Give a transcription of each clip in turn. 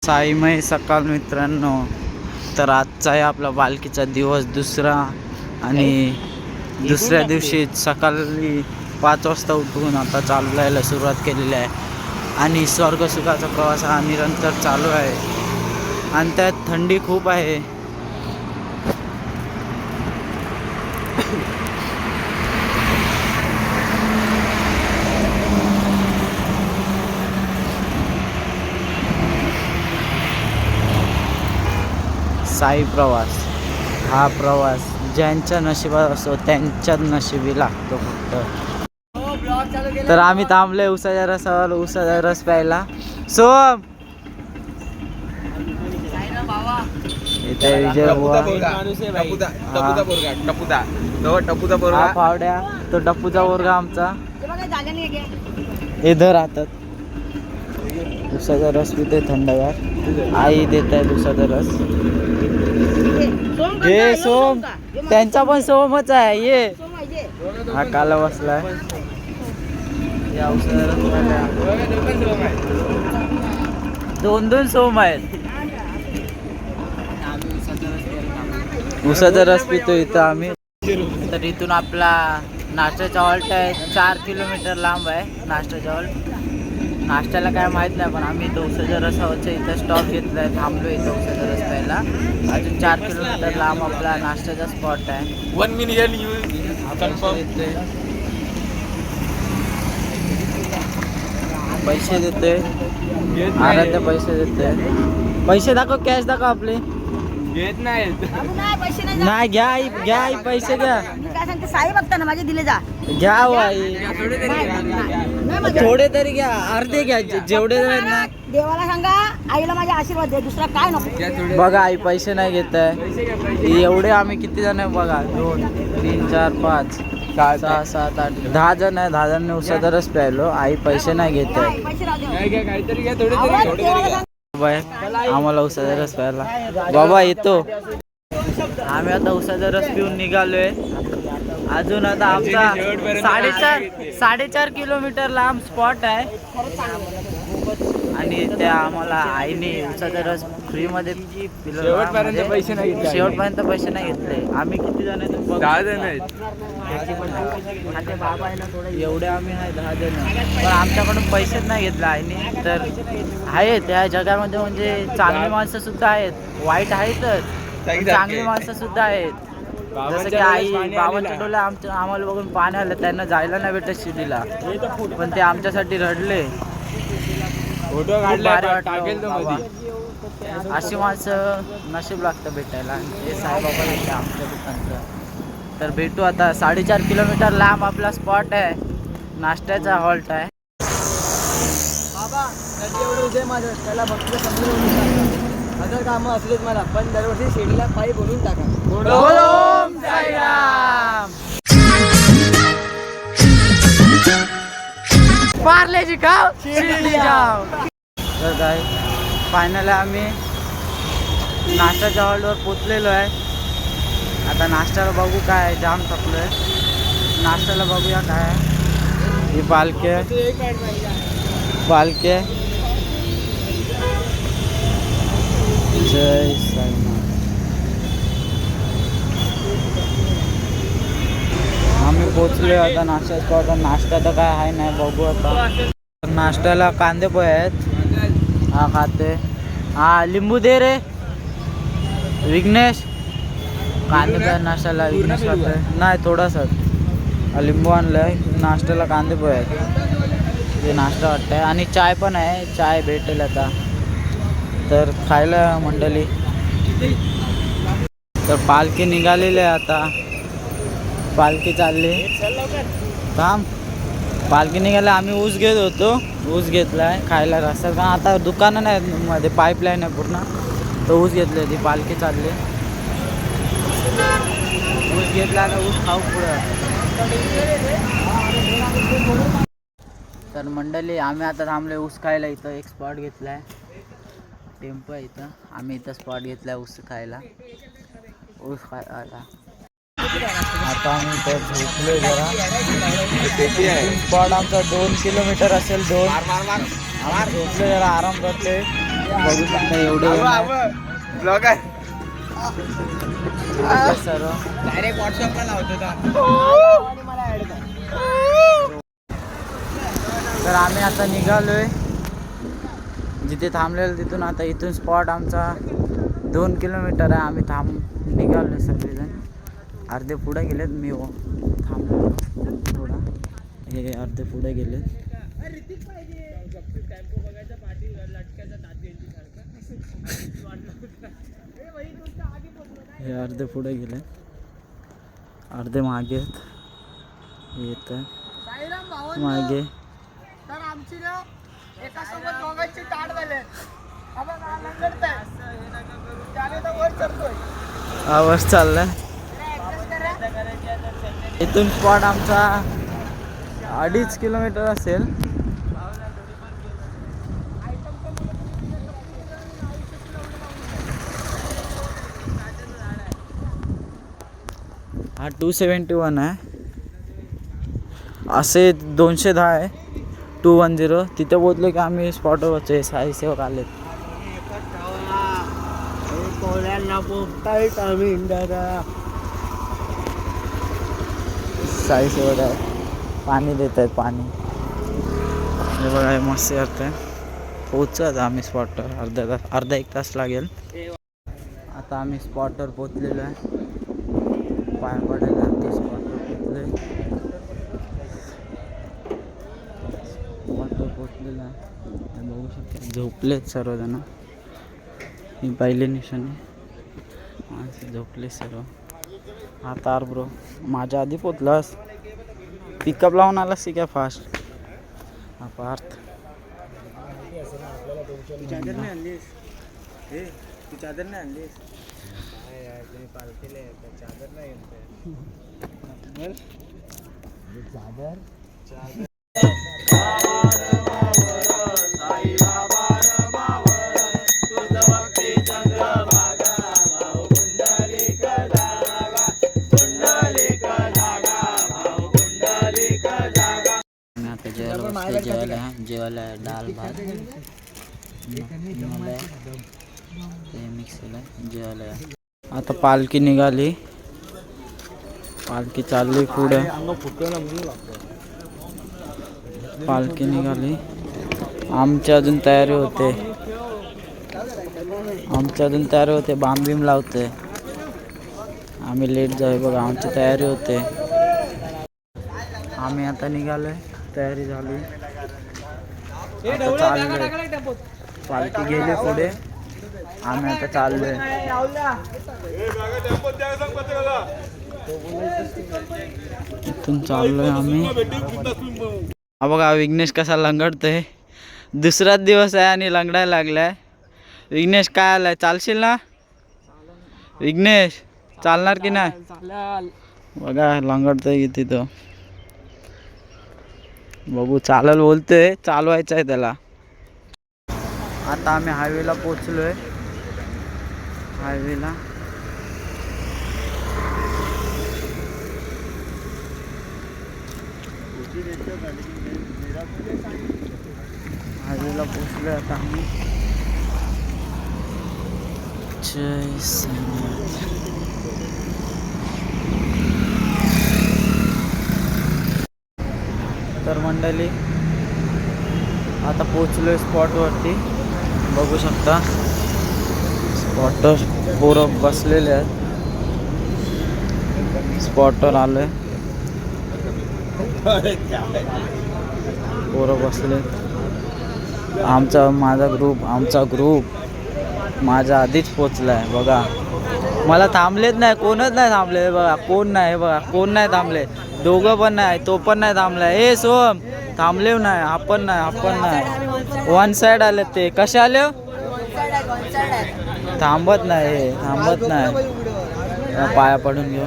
साईमय सकाळ मित्रांनो. तर आजचा आहे आपला पालखीचा दिवस दुसरा आणि दुसऱ्या दिवशी सकाळी 5 वाजता उठून आता चालायला सुरुवात केलेली आहे आणि स्वर्गसुखाचा प्रवास हा निरंतर चालू आहे आणि त्यात थंडी खूप आहे. साई प्रवास हा प्रवास ज्यांच्या नशिबात असतो त्यांच्याच नशिबी लागतो फक्त. तर आम्ही थांबले उसाच्या रसावर, उसाचा रस प्यायला. सोम इथे विजय फावड्या तो टपूचा वर्ग आमचा इथं राहतात. उसाचा रस पिते थंडगार, आई देत आहे उसाचा रस. हे सोम त्यांचा पण सोमच आहे. ये हा काला बसलाय. या उसाचा रस दोन सोम आहेत. उसाचा रस पितो इथं आम्ही. तर इथून आपला नाश्त्याचा हॉल्ट आहे 4 किलोमीटर लांब आहे नाश्त्याचा हॉल्ट. नाश्त्याला काय माहीत नाही पण आम्ही उसाच्या रसावरच्या इथं स्टॉप घेतला आहे, थांबलो इथं उसाचा रस प्यायला. अजून 4 किलोमीटर लांब आपला नाश्त्याचा स्पॉट आहे. 1 मिनिट पैसे देतोय आराध्य, पैसे देतोय. पैसे दाखव, कॅश दाखव आपले. घेत नाही नाही घ्या आई, घ्या आई, पैसे घ्या. काय सांगते साई बघता ना माझे दिले जा. घ्या हो आई, थोडे तरी घ्या, अर्धे घ्या जेवढे आहेत ना. देवाला सांगा आईला माझे आशीर्वाद दे, दुसरा काय नको. बघा आई पैसे नाही घेत आहे. एवढे आम्ही किती जण आहे बघा, 2 3 4 5 6 7 8 10 जण आहे. 10 जणांनी उसाचा रस प्यायलो. आई पैसे नाही घेत आहे. पैसे राहू काहीतरी घ्या, थोडे बाय आम्हाला उसाचा रस प्यायला बाबा येतो. आम्ही आता उसाचा रस पिऊन निघालोय. अजून आता आमचा 4.5 किलोमीटर लांब स्पॉट आहे आणि त्या आम्हाला आईने उसाचा रस फ्रीमध्ये शेवटपर्यंत पैसे नाही घेतले. शेवटपर्यंत पैसे नाही घेतले. आम्ही किती जण आहेत? 10 जण आहेत. एवढे आम्ही आहे 10 जण, पण आमच्याकडून पैसेच नाही घेतले आईने. तर आहे त्या जगामध्ये म्हणजे चांगली माणसं सुद्धा आहेत, वाईट आहेतच, चांगली माणसं सुद्धा आहेत. जसं की आई बाबांच्या डोळे आम्हाला बघून पाणी आलं, त्यांना जायला नाही भेटत शिर्डीला, पण ते आमच्यासाठी रडले. फोटो काढले. अशी माणसं नशीब लागतं भेटायला. हे साईबाबा येते आमच्या दुकानचं. तर भेटू आता. 4.5 किलोमीटर लांब आपला स्पॉट आहे, नाश्त्याचा हॉल्ट आहे. बाबा नदी एवढं उदय माझं त्याला फक्त समजून कामं असलेच मला, पण दरवर्षी शिर्डीला पायी बोलून टाका. ओम साईराम. पार्लेजी खाव, शिर्डी जाव. तर काय फायनल आम्ही नाश्त्याच्या हॉलवर पोचलेलो आहे. आता नाश्त्याला बघू काय, जाम थकलो आहे. नाश्त्याला बघूया काय आहे. ही पालखी जय साईनाथ. आम्ही पोचलोय आता नाश्ता स्पॉट. नाश्ता तर काय आहे नाही, बघू आता. नाश्त्याला कांदे पोहे आहेत, हा खाते. हा लिंबू दे रे विघ्नेश. कांदे पोहे नाश्त्याला विघ्नेश खाते. नाही थोडासा लिंबू आणलंय. नाश्त्याला कांदे पोहे आहेत, ते नाश्ता वाटतंय. आणि चाय पण आहे, चाय भेटेल आता. तर खायला मंडळी. तर पालखी निघालेली आहे आता. पालखी चालली. थांब, पालखी निघाली. आम्ही ऊस घेत होतो, ऊस घेतलाय खायला रस्त्यात, कारण आता दुकानं नाही मध्ये, पाईपलाईन आहे पूर्ण. तो ऊस घेतली. ती पालखी चालली. ऊस घेतला तर ऊस खाऊ पुढं. तर मंडळी आम्ही आता थांबले ऊस खायला. इथं एक स्पॉट घेतलाय, टेम्पो आहे इथं. आम्ही इथं स्पॉट घेतलाय ऊस खायला. ऊस खायला आता आम्ही इथं झोपलोय जरा. स्पॉट आमचा 2 किलोमीटर असेल. 2 झोपलोय जरा, आराम करतोय. बघू शकता एवढे ब्लॉग आहे सर्व. डायरेक्ट व्हॉट्सअपला लावतो तर आम्ही आता निघालोय जिथे थांबलेलं तिथून. आता इथून स्पॉट आमचा 2 किलोमीटर आहे. आम्ही निघालोय सगळेजण. अर्धे पुढे गेलेत, मी थांबलो थोडा. हे अर्धे पुढे गेलेत. हे अर्धे पुढे गेले, अर्धे मागे आहेत. येत मागे तर आमची ना एका सोबत दोघांची ताट झाले. आवाज चाललाय. इथून स्पॉट आमचा 2.5 किलोमीटर असेल. हा 271 आहे. असे 210 आहे. 210 तिथे पोहोचले की आम्ही स्पॉटवरचे साई सेवक आलेत. साई सेवक आहे, पाणी देत आहेत. पाणी हे बघा, हे मस्त अर्थ आहे. पोहोचत आम्ही स्पॉटवर. अर्धा 1 तास लागेल. आता आम्ही स्पॉटवर पोहोचलेलो आहे. पाय पडायला ते स्पॉटवर पोहोचले. स्पॉटवर पोहोचलेलं आहे. बघू शकता झोपलेत सर्वजण. ही पहिली निशाणी. माणसं झोपले सर्व. हा तार ब्रो माझ्या आधी पोचलास. पिकअप लावून आलास की काय फास्ट. हा पार्थ. चादर नाही आणलीस तू चादर नाही आणलीस पालखीला चादर नाही चादर जेवायला डाल भात ते मिक्स केलं जेवायला. आता पालखी निघाली. पालखी चालली पुढे. पालखी निघाली. आमची अजून तयारी होते. बांब लावते. आम्ही लेट जाऊ. बघा आमची तयारी होते. आम्ही आता निघालोय. तयारी झाली. आता चाललोय. पालखी गेली पुढे. आम्ही आता चाललोय. इथून चाललोय आम्ही. हा बघा विघ्नेश कसा लंगडतोय. दुसराच दिवस आहे आणि लंगडायला लागलाय. विघ्नेश काय आलाय, चालशील ना विघ्नेश? चालणार की नाही? बघा लंगडतोय किती तो. बघू चालल बोलतोय. चालवायचं आहे त्याला. आता आम्ही हायवेला पोचलोय. हायवेला पोचलोय आता आम्ही. जय श्रीनाथ. तर मंडळी आता पोचलोय स्पॉटवरती. बघू शकता स्पॉटवर पोरं बसलेले आहेत. स्पॉटवर आलोय. पोरं बसले. आमचा ग्रुप माझ्या आधीच पोचलाय. बघा मला थांबलेत नाही, कोणच नाही थांबले. बघा कोण नाही. बघा कोण नाही थांबले. दोघं पण नाही, तो पण नाही थांबलाय. ए सोम थांबले नाही. आपण नाही. वन साइड आले ते. कसे आले? थांबत नाही. पाया पडून घेऊ.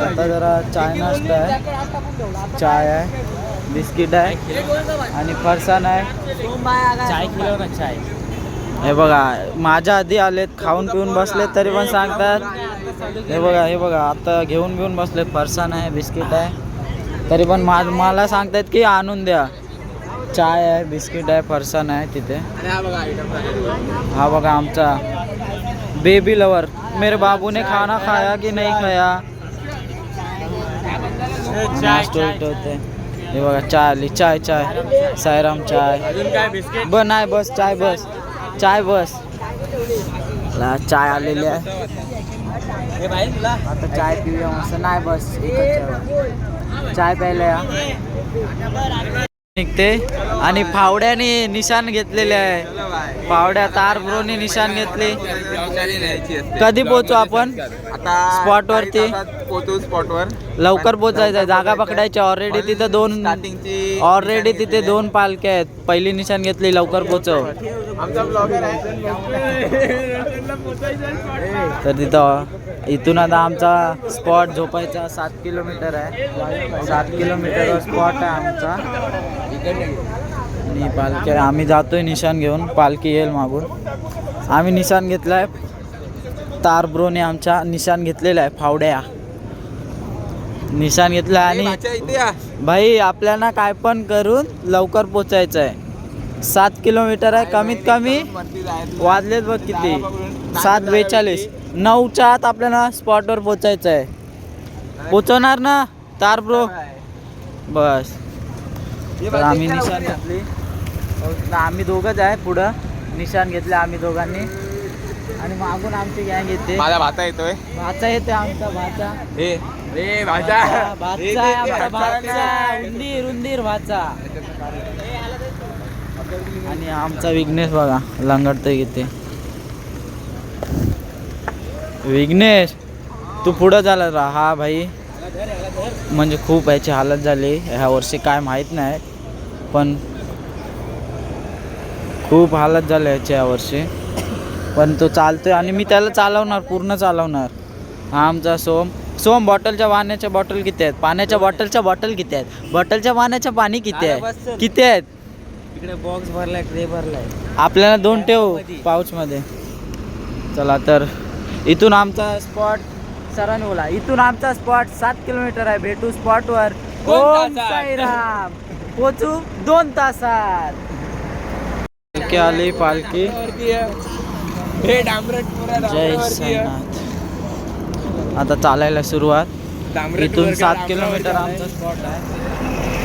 आता जरा चाय नाश्ता आहे. चाय आहे, बिस्किट आहे आणि फरसाण आहे. चाय हे बघा माझ्या आधी आलेत. खाऊन पिऊन बसलेत तरी पण सांगतात हे बघा आता घेऊन बसले. फरसाण आहे, बिस्किट आहे, तरी पण मला सांगतायत की आणून द्या. चाय आहे, बिस्किट आहे, फरसाण आहे तिथे. हा बघा आमचा बेबी लवर. मेरे बाबू ने खाना खाया की नाही खाया. ठेवते. हे बघा चाय आली. चाय सायराम चाय. नाही बस चाय बस. चाय आलेली आहे. आता चाय पिऊया मस्त. नाही बस चाय प्यायला या निघते. आणि फावड्याने निशाण घेतलेले आहे. फावड्या तार ब्रोने निशाण घेतले. कधी पोहोचू आपण स्पॉट वरती? स्पॉटवर लवकर पोहोचायचं आहे. जागा पकडायची. ऑलरेडी तिथे दोन पालख्या आहेत. पहिली निशाण घेतली. लवकर पोहोचव. तर तिथं इथून आता आमचा स्पॉट झोपायचा 7 किलोमीटर आहे. 7 किलोमीटर स्पॉट आहे आमचा. आणि पालखी आम्ही जातोय निशाण घेऊन. पालखी येईल मागून. आम्ही निशाण घेतलाय. तार ब्रोने आमच्या निशाण घेतलेला आहे. फावड्या निशाण घेतला. आणि भाई आपल्याला काय पण करून लवकर पोचायचं आहे. 7 किलोमीटर आहे. कमीत कमी वाजलेत बघ किती. 7:42. 9च्या आत आपल्याला स्पॉटवर पोचायचं आहे. पोचवणार ना तार ब्रो? बस. तर आम्ही निशाण घेतली. आम्ही दोघंच आहे. पुढं निशाण घेतले आम्ही दोघांनी. आणि मागून आमची गँग येते. माझा भाचा येतोय. भाचा येते आमचा. भाचा भाचा आहे आमचा. भाचा उंदीर भाचा. आणि आमचा विघ्नेश बघा लंगडतोय किती. विघ्नेश तू पुढं झाला रा. हा भाई म्हणजे खूप याची हालत झाली ह्या वर्षी. काय माहीत नाही पण खूप हालत झाली याची ह्या वर्षी. पण तो चालतोय आणि मी त्याला चालवणार. पूर्ण चालवणार. हा आमचा सोम बॉटलच्या पाण्याच्या बॉटल किती आहेत? पाण्याच्या बॉटलच्या बॉटल किती आहेत? बॉटलच्या पाण्याच्या पाणी किती आहे? किती आहेत? इकडे बॉक्स भरलाय, ट्रे भरलाय. आपल्याला 2 ठेव पाऊचमध्ये. चला तर इथून आमचा स्पॉट. सरांनी बोला इथून आमचा स्पॉट 7 किलोमीटर आहे. भेटू स्पॉटवर. ओम साईराम. पोचू 2 तासात. पालखी आली. पालखी. जय साईनाथ. आता चालायला सुरुवात. इथून 7 किलोमीटर आमचा स्पॉट आहे.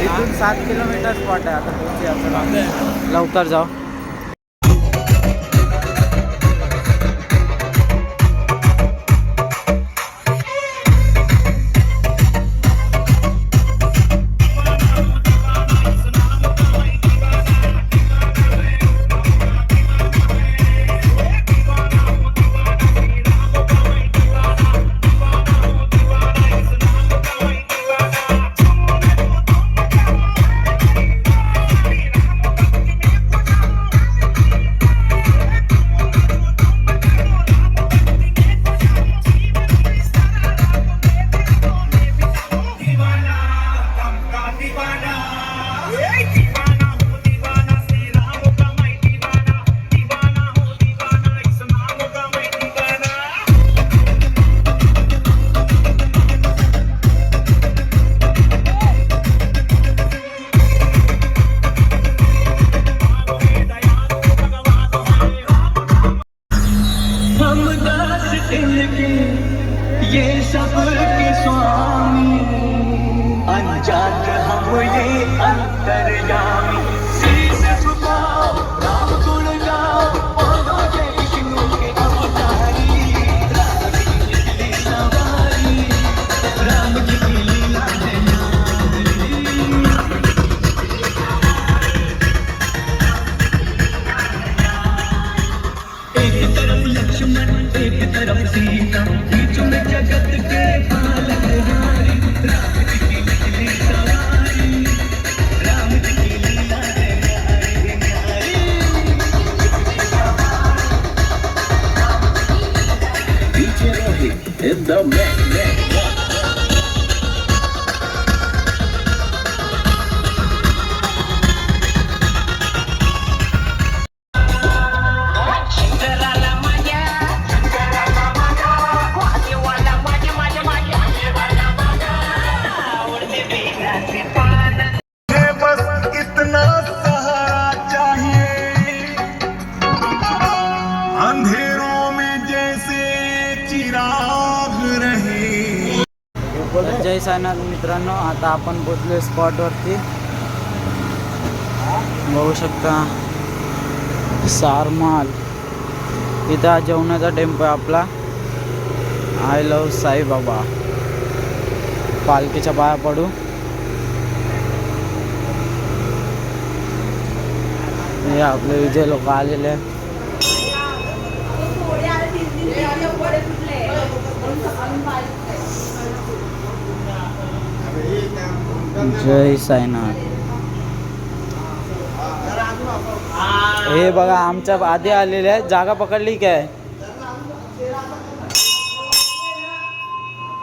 इथून 7 किलोमीटर स्पॉट आहे. आता पोहोचूया. लवकर जाऊ. ये सब के स्वामी अनजान हम ये अंतर्यामी शीश झुकाओ राम गुण गाओ बोलो जय विष्णु के अवतारी राम की निकली सवारी राम की लीला एक तरफ लक्ष्मण एक तरफ सीता बीच में जगत के पालनहारी राम जी की निकली सवारी राम जी की जय साईनाथ मित्रांनो, आता आपण पोचलो स्पॉटवरती. बघू शकता सारमाल. इथं हा जेवणाचा टेम्पो आहे आपला. I love Saibaba. पालखीच्या पाया पडू. हे आपले विजय लोक आलेले आहेत. जय साईनाथ. हे बघा आमच्या आधी आलेले आहेत. जागा पकडली काय?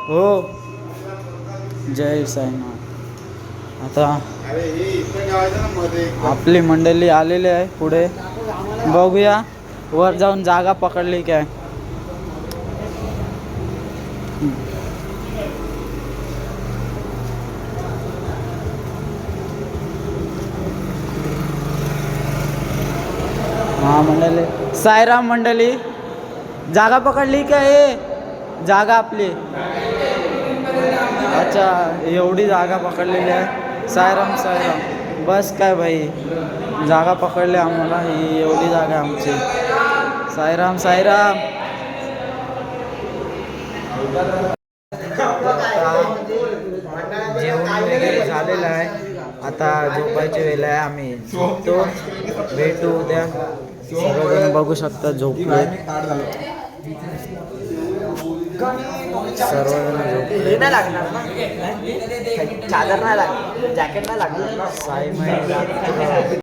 हो. जय साईनाथ. आता आपली मंडळी आलेली आहे पुढे. बघूया वर जाऊन जागा पकडली काय. हा मंडळी, साईराम मंडळी जागा पकडली का? हे जागा आपली. अच्छा, एवढी जागा पकडलेली आहे. साईराम साईराम. बस काय भाई, जागा पकडली आम्हाला. ही एवढी जागा आमची. साईराम साईराम. जेवण वगैरे झालेलं आहे. आता झोपायची वेळ आहे. आम्ही झोपतो. भेटू उद्या. सर्वजण बघू शकता झोपले. सर्वजण झोपले. नाही लागणार ना, चादर नाही लागणार, जॅकेट नाही लागणार. साई